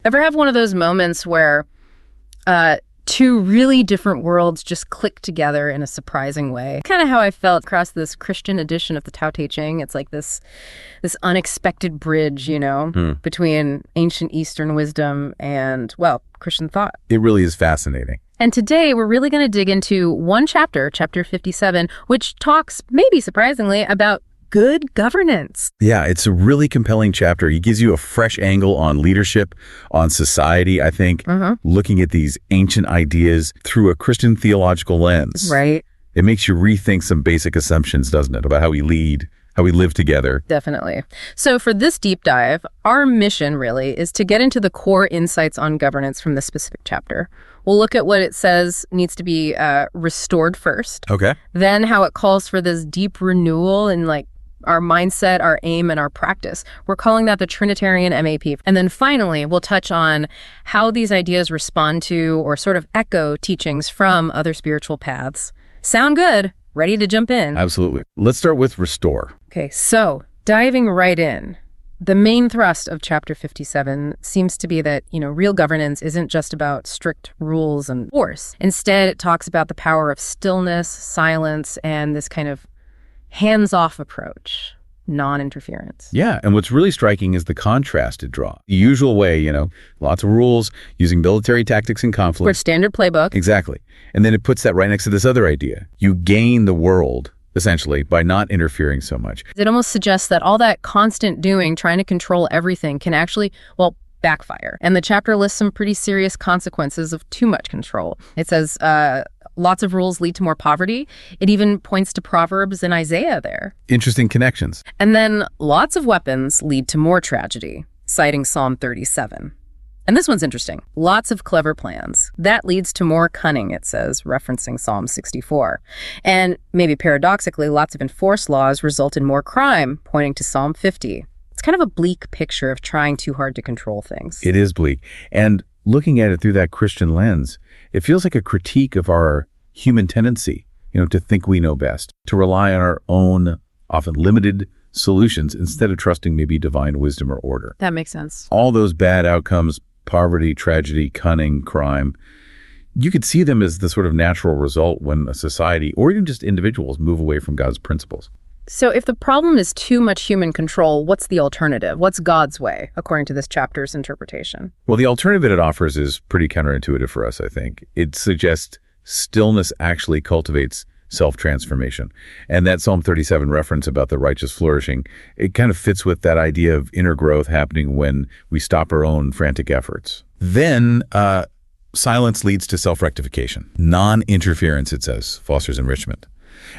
Ever have one of those moments where two really different worlds just click together in a surprising way? Kind of how I felt across this Christian edition of the Tao Te Ching. It's like this unexpected bridge, between ancient Eastern wisdom and, well, Christian thought. It really is fascinating. And today we're really going to dig into one chapter, chapter 57, which talks, maybe surprisingly, about good governance. Yeah, it's a really compelling chapter. It gives you a fresh angle on leadership, on society, I think, looking at these ancient ideas through a Christian theological lens. Right. It makes you rethink some basic assumptions, doesn't it, about how we lead, how we live together. Definitely. So for this deep dive, our mission really is to get into the core insights on governance from this specific chapter. We'll look at what it says needs to be restored first. Okay. Then how it calls for this deep renewal in our mindset, our aim, and our practice. We're calling that the Trinitarian MAP. And then finally, we'll touch on how these ideas respond to or sort of echo teachings from other spiritual paths. Sound good? Ready to jump in? Absolutely. Let's start with restore. Okay, so diving right in, the main thrust of chapter 57 seems to be that, real governance isn't just about strict rules and force. Instead, it talks about the power of stillness, silence, and this kind of hands-off approach, non-interference. Yeah, and what's really striking is the contrast it draws. The usual way, lots of rules, using military tactics in conflict. Or standard playbook. Exactly. And then it puts that right next to this other idea. You gain the world, essentially, by not interfering so much. It almost suggests that all that constant doing, trying to control everything, can actually, backfire. And the chapter lists some pretty serious consequences of too much control. It says, lots of rules lead to more poverty. It even points to Proverbs and Isaiah there. Interesting connections. And then lots of weapons lead to more tragedy, citing Psalm 37. And this one's interesting. Lots of clever plans. That leads to more cunning, it says, referencing Psalm 64. And maybe paradoxically, lots of enforced laws result in more crime, pointing to Psalm 50. It's kind of a bleak picture of trying too hard to control things. It is bleak. And looking at it through that Christian lens, it feels like a critique of our human tendency, to think we know best, to rely on our own, often limited solutions instead of trusting maybe divine wisdom or order. That makes sense. All those bad outcomes, poverty, tragedy, cunning, crime, you could see them as the sort of natural result when a society or even just individuals move away from God's principles. So if the problem is too much human control, what's the alternative? What's God's way, according to this chapter's interpretation? Well, the alternative it offers is pretty counterintuitive for us, I think. It suggests stillness actually cultivates self-transformation. And that Psalm 37 reference about the righteous flourishing, it kind of fits with that idea of inner growth happening when we stop our own frantic efforts. Then silence leads to self-rectification. Non-interference, it says, fosters enrichment.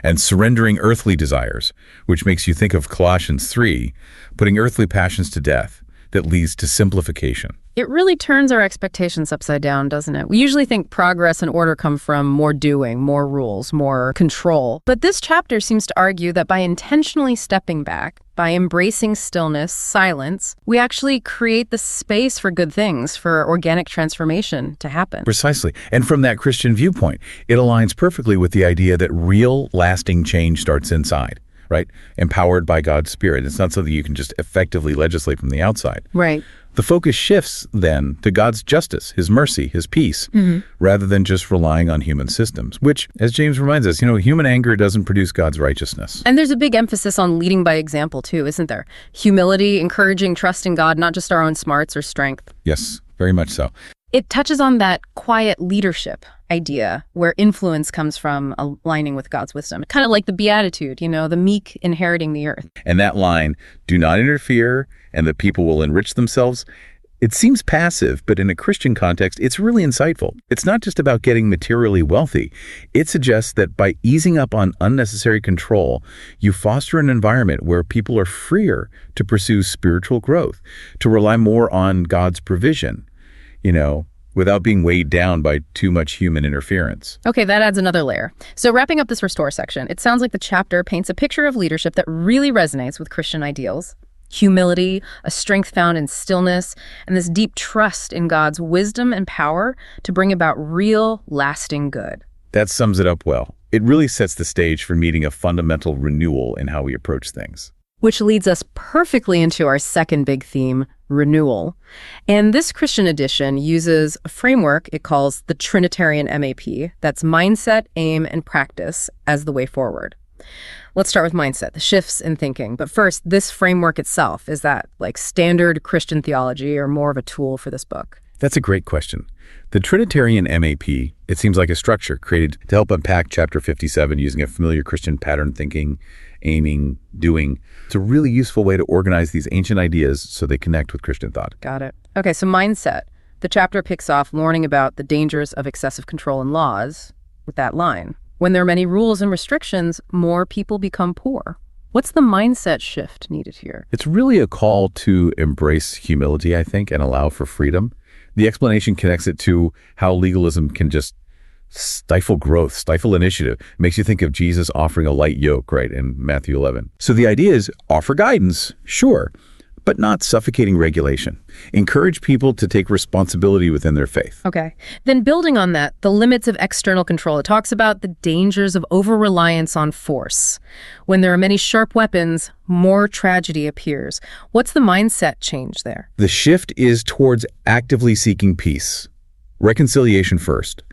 And surrendering earthly desires, which makes you think of Colossians 3, putting earthly passions to death, that leads to simplification. It really turns our expectations upside down, doesn't it? We usually think progress and order come from more doing, more rules, more control. But this chapter seems to argue that by intentionally stepping back, by embracing stillness, silence, we actually create the space for good things, for organic transformation to happen. Precisely. And from that Christian viewpoint, it aligns perfectly with the idea that real, lasting change starts inside, right? Empowered by God's Spirit. It's not something you can just effectively legislate from the outside. Right. The focus shifts then to God's justice, His mercy, His peace, rather than just relying on human systems, which, as James reminds us, human anger doesn't produce God's righteousness. And there's a big emphasis on leading by example too, isn't there? Humility, encouraging trust in God, not just our own smarts or strength. Yes, very much so. It touches on that quiet leadership idea where influence comes from aligning with God's wisdom. Kind of like the Beatitude, the meek inheriting the earth. And that line, do not interfere, and the people will enrich themselves, it seems passive, but in a Christian context, it's really insightful. It's not just about getting materially wealthy. It suggests that by easing up on unnecessary control, you foster an environment where people are freer to pursue spiritual growth, to rely more on God's provision, without being weighed down by too much human interference. Okay, that adds another layer. So wrapping up this restore section, it sounds like the chapter paints a picture of leadership that really resonates with Christian ideals. Humility, a strength found in stillness, and this deep trust in God's wisdom and power to bring about real, lasting good. That sums it up well. It really sets the stage for meeting a fundamental renewal in how we approach things. Which leads us perfectly into our second big theme, renewal. And this Christian edition uses a framework it calls the Trinitarian MAP. That's mindset, aim, and practice as the way forward. Let's start with mindset, the shifts in thinking. But first, this framework itself, is that like standard Christian theology or more of a tool for this book? That's a great question. The Trinitarian MAP, it seems like a structure created to help unpack chapter 57 using a familiar Christian pattern thinking, aiming, doing. It's a really useful way to organize these ancient ideas so they connect with Christian thought. Got it. Okay, so mindset. The chapter picks off learning about the dangers of excessive control and laws with that line. When there are many rules and restrictions, more people become poor. What's the mindset shift needed here? It's really a call to embrace humility, I think, and allow for freedom. The explanation connects it to how legalism can just stifle growth, stifle initiative. It makes you think of Jesus offering a light yoke, right, in Matthew 11. So the idea is offer guidance, sure, but not suffocating regulation. Encourage people to take responsibility within their faith. Okay. Then building on that, the limits of external control. It talks about the dangers of over-reliance on force. When there are many sharp weapons, more tragedy appears. What's the mindset change there? The shift is towards actively seeking peace. Reconciliation first.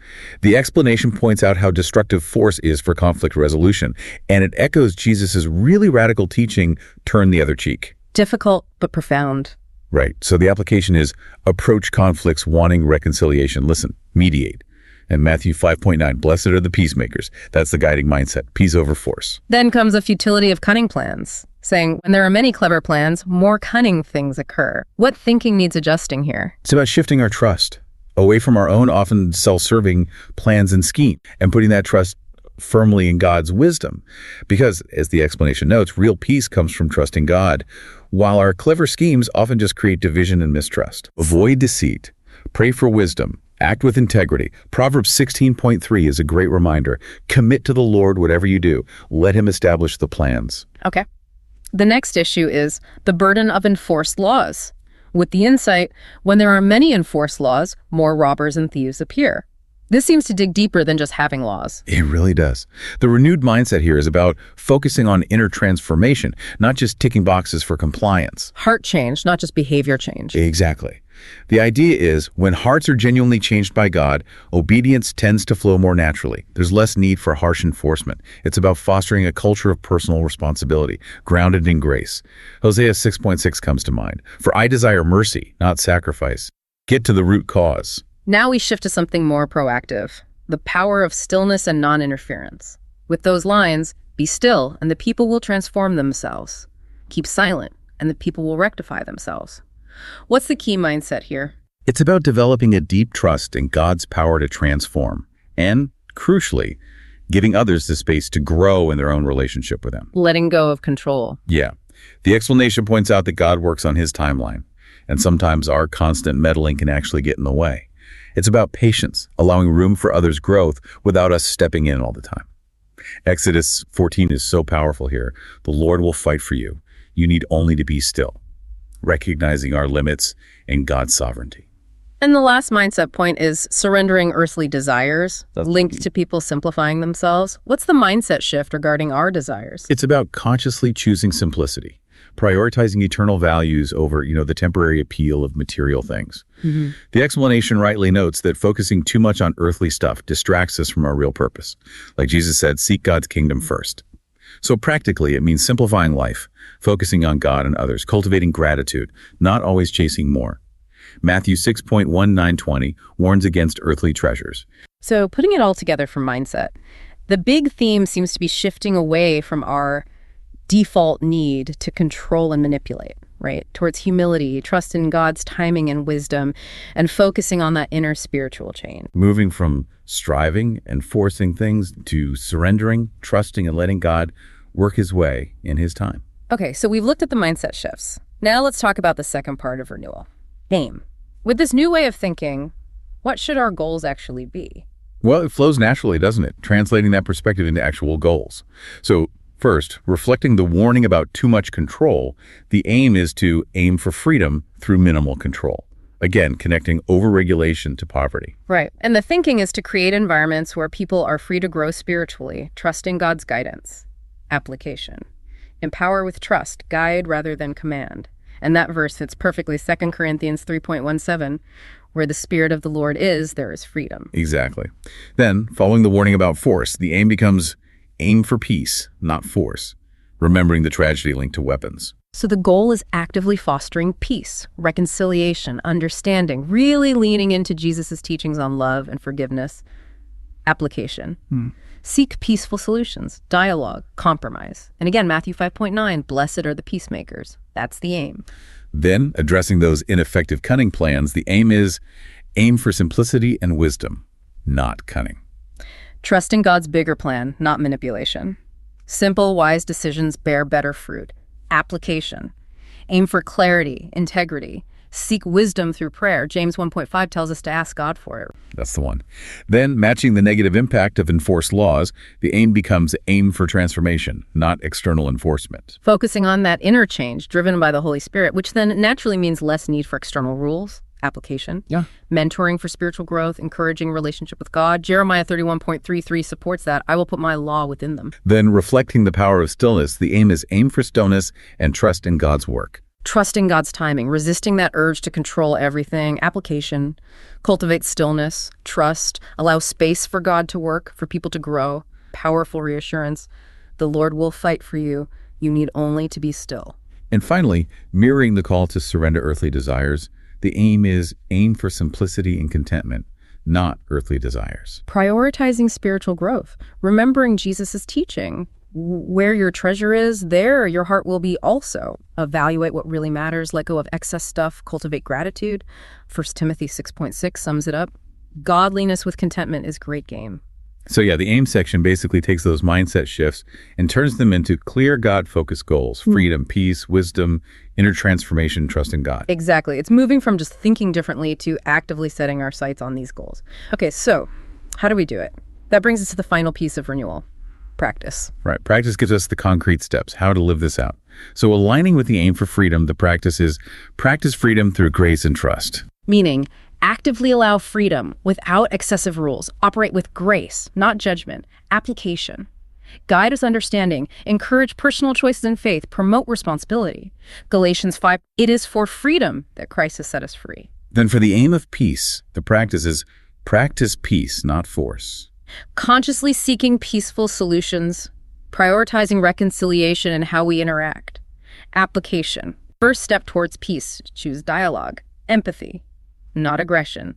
The explanation points out how destructive force is for conflict resolution, and it echoes Jesus' really radical teaching, turn the other cheek. Difficult, but profound. Right. So the application is approach conflicts wanting reconciliation. Listen, mediate. And Matthew 5.9, blessed are the peacemakers. That's the guiding mindset, peace over force. Then comes a futility of cunning plans, saying when there are many clever plans, more cunning things occur. What thinking needs adjusting here? It's about shifting our trust away from our own often self-serving plans and scheme and putting that trust firmly in God's wisdom. Because, as the explanation notes, real peace comes from trusting God, while our clever schemes often just create division and mistrust. Avoid deceit. Pray for wisdom. Act with integrity. Proverbs 16.3 is a great reminder. Commit to the Lord whatever you do. Let him establish the plans. Okay. The next issue is the burden of enforced laws. With the insight, when there are many enforced laws, more robbers and thieves appear. This seems to dig deeper than just having laws. It really does. The renewed mindset here is about focusing on inner transformation, not just ticking boxes for compliance. Heart change, not just behavior change. Exactly. The idea is when hearts are genuinely changed by God, obedience tends to flow more naturally. There's less need for harsh enforcement. It's about fostering a culture of personal responsibility, grounded in grace. Hosea 6.6 comes to mind. For I desire mercy, not sacrifice. Get to the root cause. Now we shift to something more proactive, the power of stillness and non-interference. With those lines, be still and the people will transform themselves. Keep silent and the people will rectify themselves. What's the key mindset here? It's about developing a deep trust in God's power to transform and, crucially, giving others the space to grow in their own relationship with him. Letting go of control. Yeah. The explanation points out that God works on his timeline, and sometimes our constant meddling can actually get in the way. It's about patience, allowing room for others' growth without us stepping in all the time. Exodus 14 is so powerful here. The Lord will fight for you. You need only to be still, recognizing our limits and God's sovereignty. And the last mindset point is surrendering earthly desires, linked to people simplifying themselves. What's the mindset shift regarding our desires? It's about consciously choosing simplicity, prioritizing eternal values over, the temporary appeal of material things. Mm-hmm. The explanation rightly notes that focusing too much on earthly stuff distracts us from our real purpose. Like Jesus said, seek God's kingdom first. So practically, it means simplifying life, focusing on God and others, cultivating gratitude, not always chasing more. Matthew 6.19-20 warns against earthly treasures. So putting it all together for mindset, the big theme seems to be shifting away from our default need to control and manipulate, right? Towards humility, trust in God's timing and wisdom, and focusing on that inner spiritual change. Moving from striving and forcing things to surrendering, trusting, and letting God work his way in his time. Okay, so we've looked at the mindset shifts. Now let's talk about the second part of renewal, aim. With this new way of thinking, what should our goals actually be? Well, it flows naturally, doesn't it? Translating that perspective into actual goals. So first, reflecting the warning about too much control, the aim is to aim for freedom through minimal control. Again, connecting overregulation to poverty. Right. And the thinking is to create environments where people are free to grow spiritually, trusting God's guidance. Application. Empower with trust, guide rather than command. And that verse fits perfectly 2 Corinthians 3.17, where the Spirit of the Lord is, there is freedom. Exactly. Then, following the warning about force, the aim becomes aim for peace, not force, remembering the tragedy linked to weapons. So the goal is actively fostering peace, reconciliation, understanding, really leaning into Jesus' teachings on love and forgiveness. Application. Seek peaceful solutions, dialogue, compromise. And again, Matthew 5.9, blessed are the peacemakers. That's the aim. Then, addressing those ineffective cunning plans, the aim is aim for simplicity and wisdom, not cunning. Trusting God's bigger plan, not manipulation. Simple, wise decisions bear better fruit. Application. Aim for clarity, integrity. Seek wisdom through prayer. James 1.5 tells us to ask God for it. That's the one. Then, matching the negative impact of enforced laws, the aim becomes aim for transformation, not external enforcement. Focusing on that inner change driven by the Holy Spirit, which then naturally means less need for external rules. Application. Yeah. Mentoring for spiritual growth, encouraging relationship with God. Jeremiah 31.33 supports that. I will put my law within them. Then, reflecting the power of stillness, the aim is aim for stillness and trust in God's work. Trusting God's timing, resisting that urge to control everything. Application. Cultivate stillness, trust, allow space for God to work, for people to grow. Powerful reassurance. The Lord will fight for you. You need only to be still. And finally, mirroring the call to surrender earthly desires, the aim is aim for simplicity and contentment, not earthly desires. Prioritizing spiritual growth, remembering Jesus' teaching. Where your treasure is, there your heart will be also. Evaluate what really matters, let go of excess stuff, cultivate gratitude. 1 Timothy 6.6 sums it up. Godliness with contentment is great game. So yeah, the aim section basically takes those mindset shifts and turns them into clear God-focused goals: freedom, peace, wisdom, inner transformation, trust in God. Exactly. It's moving from just thinking differently to actively setting our sights on these goals. Okay, so how do we do it? That brings us to the final piece of renewal. Practice. Right. Practice gives us the concrete steps, how to live this out. So aligning with the aim for freedom, the practice is practice freedom through grace and trust. Meaning, actively allow freedom without excessive rules. Operate with grace, not judgment. Application. Guide us understanding. Encourage personal choices in faith. Promote responsibility. Galatians 5, it is for freedom that Christ has set us free. Then for the aim of peace, the practice is practice peace, not force. Consciously seeking peaceful solutions. Prioritizing reconciliation and how we interact. Application. First step towards peace. Choose dialogue. Empathy, not aggression.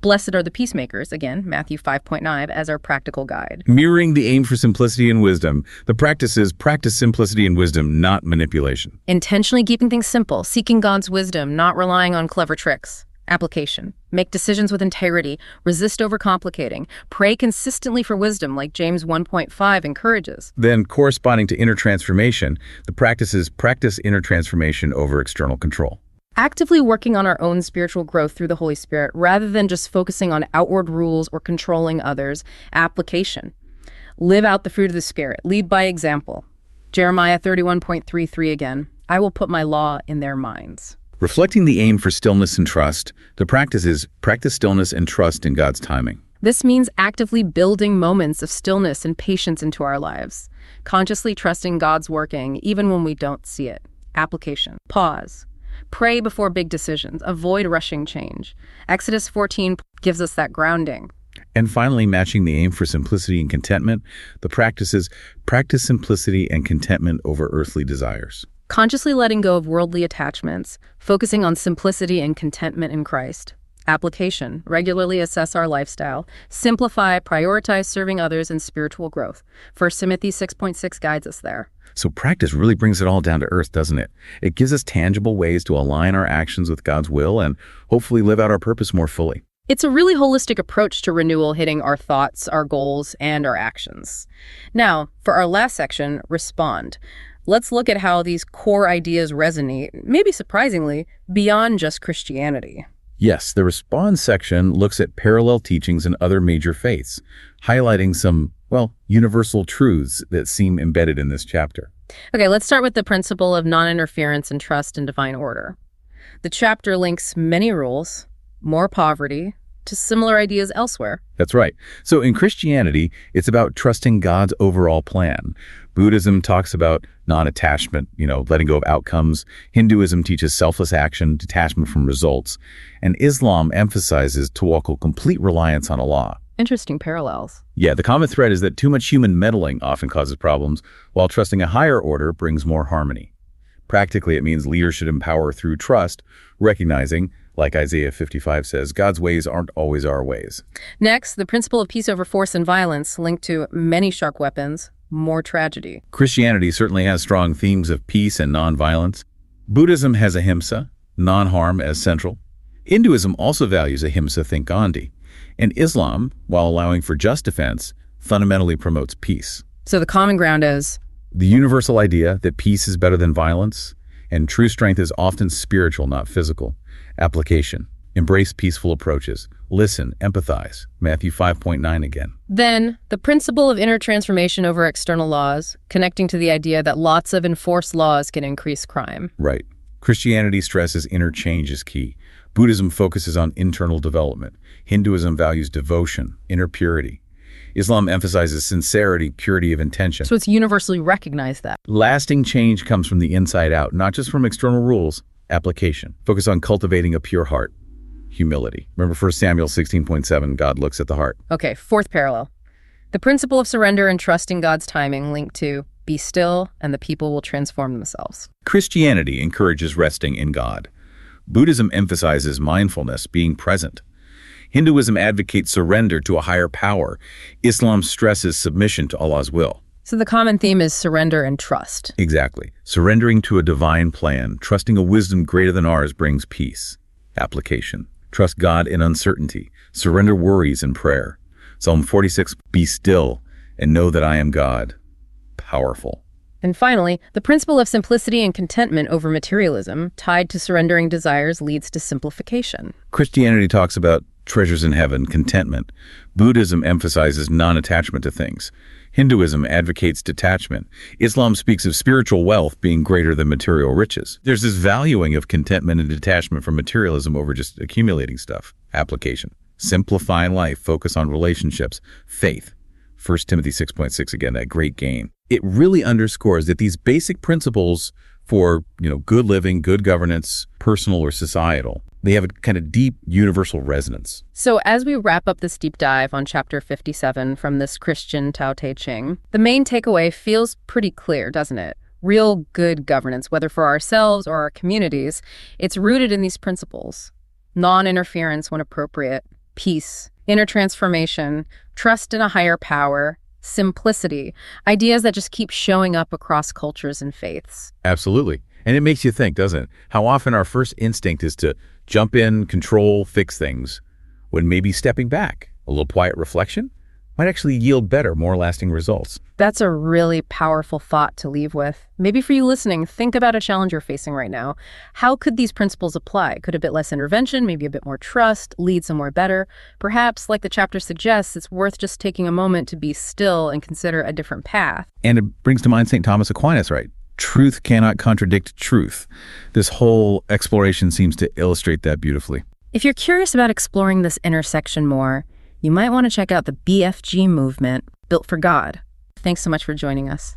Blessed are the peacemakers, again, Matthew 5.9, as our practical guide. Mirroring the aim for simplicity and wisdom, the practice is practice simplicity and wisdom, not manipulation. Intentionally keeping things simple, seeking God's wisdom, not relying on clever tricks. Application. Make decisions with integrity, resist overcomplicating, pray consistently for wisdom like James 1.5 encourages. Then, corresponding to inner transformation, the practice is practice inner transformation over external control. Actively working on our own spiritual growth through the Holy Spirit rather than just focusing on outward rules or controlling others. Application. Live out the fruit of the Spirit. Lead by example. Jeremiah 31.33 again. I will put my law in their minds. Reflecting the aim for stillness and trust, the practice is practice stillness and trust in God's timing. This means actively building moments of stillness and patience into our lives, consciously trusting God's working even when we don't see it. Application. Pause. Pray before big decisions. Avoid rushing change. Exodus 14 gives us that grounding. And finally, matching the aim for simplicity and contentment, the practice is practice simplicity and contentment over earthly desires. Consciously letting go of worldly attachments, focusing on simplicity and contentment in Christ. Application. Regularly assess our lifestyle. Simplify, prioritize serving others and spiritual growth. 1 Timothy 6.6 guides us there. So practice really brings it all down to earth, doesn't it? It gives us tangible ways to align our actions with God's will and hopefully live out our purpose more fully. It's a really holistic approach to renewal, hitting our thoughts, our goals, and our actions. Now, for our last section, respond. Let's look at how these core ideas resonate, maybe surprisingly, beyond just Christianity. Yes, the Respond section looks at parallel teachings in other major faiths, highlighting some, universal truths that seem embedded in this chapter. Okay, let's start with the principle of non-interference and trust in divine order. The chapter links many rules, more poverty, to similar ideas elsewhere. That's right. So in Christianity, it's about trusting God's overall plan. Buddhism talks about non-attachment, letting go of outcomes. Hinduism teaches selfless action, detachment from results. And Islam emphasizes tawakkul, complete reliance on Allah. Interesting parallels. Yeah, the common thread is that too much human meddling often causes problems, while trusting a higher order brings more harmony. Practically, it means leaders should empower through trust, recognizing, like Isaiah 55 says, God's ways aren't always our ways. Next, the principle of peace over force and violence linked to many sharp weapons, more tragedy. Christianity certainly has strong themes of peace and nonviolence. Buddhism has ahimsa, non-harm, as central. Hinduism also values ahimsa, think Gandhi. And Islam, while allowing for just defense, fundamentally promotes peace. So the common ground is? The universal idea that peace is better than violence, and true strength is often spiritual, not physical. Application. Embrace peaceful approaches. Listen, empathize. Matthew 5.9 again. Then, the principle of inner transformation over external laws, connecting to the idea that lots of enforced laws can increase crime. Right. Christianity stresses inner change is key. Buddhism focuses on internal development. Hinduism values devotion, inner purity. Islam emphasizes sincerity, purity of intention. So it's universally recognized that. Lasting change comes from the inside out, not just from external rules. Application. Focus on cultivating a pure heart. Humility. Remember 1 Samuel 16.7, God looks at the heart. Okay, fourth parallel. The principle of surrender and trusting God's timing linked to be still and the people will transform themselves. Christianity encourages resting in God. Buddhism emphasizes mindfulness, being present. Hinduism advocates surrender to a higher power. Islam stresses submission to Allah's will. So the common theme is surrender and trust. Exactly. Surrendering to a divine plan, trusting a wisdom greater than ours brings peace. Application. Trust God in uncertainty. Surrender worries in prayer. Psalm 46, be still and know that I am God. Powerful. And finally, the principle of simplicity and contentment over materialism, tied to surrendering desires, leads to simplification. Christianity talks about treasures in heaven, contentment. Buddhism emphasizes non-attachment to things. Hinduism advocates detachment. Islam speaks of spiritual wealth being greater than material riches. There's this valuing of contentment and detachment from materialism over just accumulating stuff. Application. Simplify life, focus on relationships, faith. 1 Timothy 6.6 again, that great gain. It really underscores that these basic principles for, good living, good governance, personal or societal, they have a kind of deep universal resonance. So as we wrap up this deep dive on chapter 57 from this Christian Tao Te Ching, the main takeaway feels pretty clear, doesn't it? Real good governance, whether for ourselves or our communities, it's rooted in these principles. Non-interference when appropriate, peace, inner transformation, trust in a higher power, simplicity, ideas that just keep showing up across cultures and faiths. Absolutely. And it makes you think, doesn't it? How often our first instinct is to jump in, control, fix things, when maybe stepping back, a little quiet reflection, might actually yield better, more lasting results. That's a really powerful thought to leave with. Maybe for you listening, think about a challenge you're facing right now. How could these principles apply? Could a bit less intervention, maybe a bit more trust, lead somewhere better? Perhaps, like the chapter suggests, it's worth just taking a moment to be still and consider a different path. And it brings to mind St. Thomas Aquinas, right? Truth cannot contradict truth. This whole exploration seems to illustrate that beautifully. If you're curious about exploring this intersection more, you might want to check out the BFG movement, Built for God. Thanks so much for joining us.